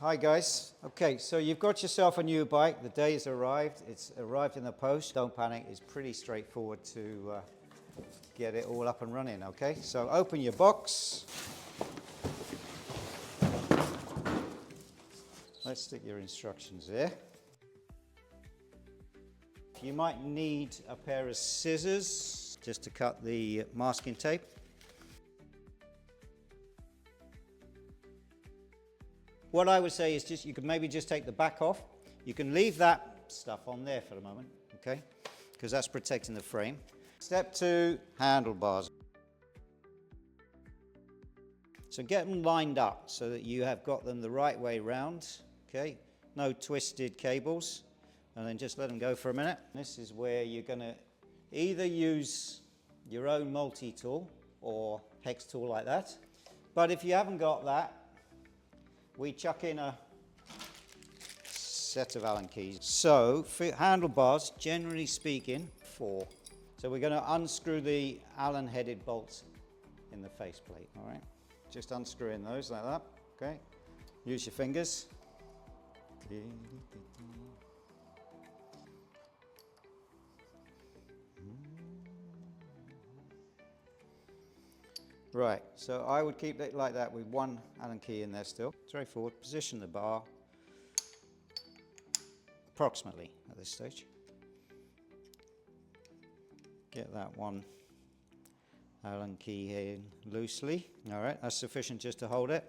Hi guys. Okay, so you've got yourself a new bike. The day has arrived. It's arrived in the post. Don't panic. It's pretty straightforward to get it all up and running. Okay, so open your box. Let's stick your instructions there. You might need a pair of scissors just to cut the masking tape. What I would say is you could maybe just take the back off. You can leave that stuff on there for the moment, okay? Because that's protecting the frame. Step 2, handlebars. So get them lined up so that you have got them the right way round, okay? No twisted cables. And then just let them go for a minute. This is where you're going to either use your own multi-tool or hex tool like that. But if you haven't got that, we chuck in a set of Allen keys. So for handlebars, generally speaking, 4. So we're going to unscrew the Allen headed bolts in the faceplate, all right? Just unscrewing those like that, okay? Use your fingers. Right, so I would keep it like that with one Allen key in there still. Straightforward. Position the bar approximately at this stage. Get that one Allen key in loosely. All right, that's sufficient just to hold it.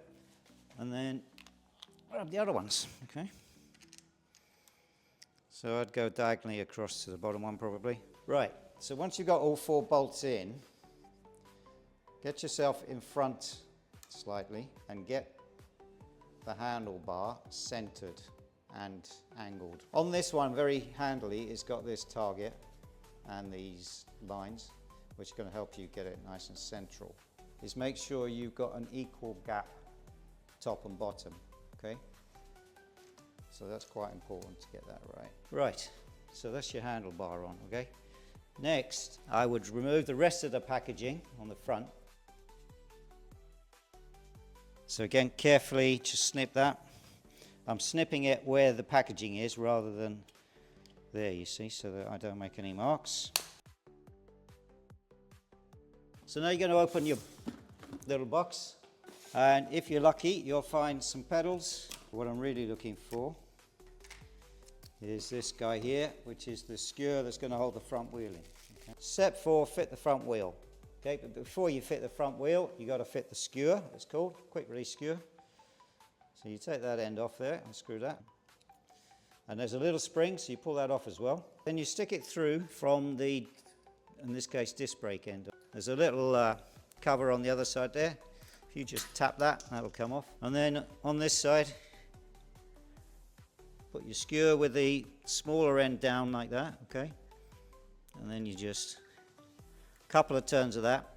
And then grab the other ones, okay? So I'd go diagonally across to the bottom one probably. Right, so once you've got all 4 bolts in, get yourself in front slightly and get the handlebar centered and angled. On this one, very handily, it's got this target and these lines, which are going to help you get it nice and central. Is make sure you've got an equal gap top and bottom, okay? So that's quite important to get that right. Right, so that's your handlebar on, okay? Next, I would remove the rest of the packaging on the front. So again, carefully just snip that. I'm snipping it where the packaging is rather than there, you see, so that I don't make any marks. So now you're going to open your little box, and if you're lucky, you'll find some pedals. What I'm really looking for is this guy here, which is the skewer that's going to hold the front wheel in. Okay. Step 4, fit the front wheel. Okay, but before you fit the front wheel, you got to fit the skewer. It's called quick release skewer. So you take that end off there and screw that. And there's a little spring, so you pull that off as well. Then you stick it through from the, in this case, disc brake end. There's a little cover on the other side there. If you just tap that, that'll come off. And then on this side, put your skewer with the smaller end down like that, okay? And then you just couple of turns of that.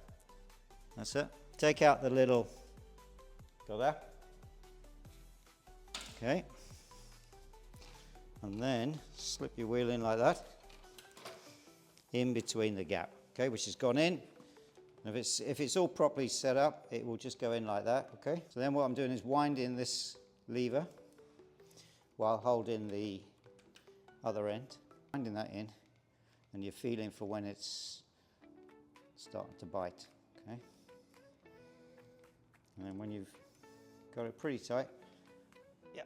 That's it. Take out the little, go there. Okay. And then slip your wheel in like that, in between the gap, okay, which has gone in. And if it's all properly set up, it will just go in like that, okay? So then what I'm doing is winding this lever while holding the other end, winding that in, and you're feeling for when it's starting to bite, okay? And then when you've got it pretty tight, yeah,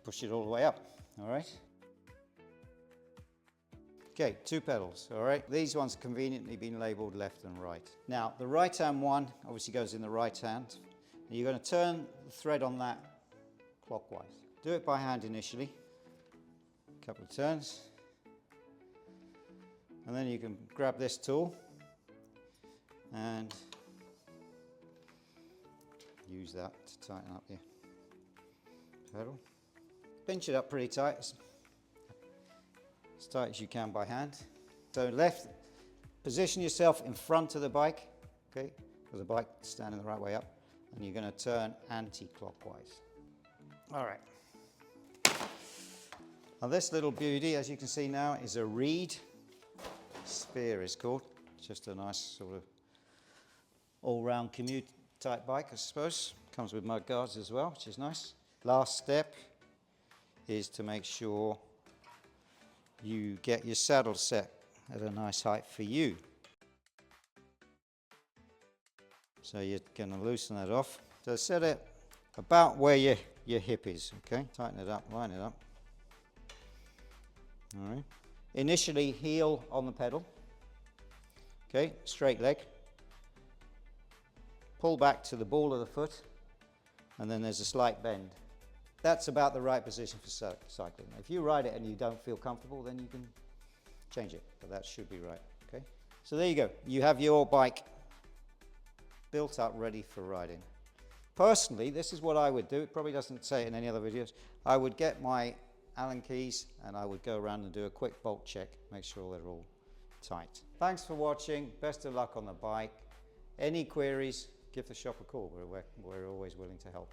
push it all the way up, all right? Okay, 2 pedals, all right? These ones have conveniently been labeled left and right. Now, the right-hand one obviously goes in the right hand. And you're going to turn the thread on that clockwise. Do it by hand initially, a couple of turns. And then you can grab this tool and use that to tighten up your pedal. Pinch it up pretty tight, as tight as you can by hand. So left, position yourself in front of the bike, okay, with the bike standing the right way up, and you're going to turn anti-clockwise. All right. Now this little beauty, as you can see now, is a reed. Sphere is called. Just a nice sort of all-round commute type bike, I suppose. Comes with mud guards as well, which is nice. Last step is to make sure you get your saddle set at a nice height for you. So you're going to loosen that off. So set it about where your hip is, okay? Tighten it up, line it up. All right. Initially, heel on the pedal. Okay, straight leg. Pull back to the ball of the foot, and then there's a slight bend. That's about the right position for cycling. If you ride it and you don't feel comfortable, then you can change it, but that should be right, okay? So there you go. You have your bike built up, ready for riding. Personally, this is what I would do. It probably doesn't say it in any other videos. I would get my Allen keys and I would go around and do a quick bolt check, make sure they're all tight. Thanks for watching. Best of luck on the bike. Any queries, give the shop a call. We're always willing to help.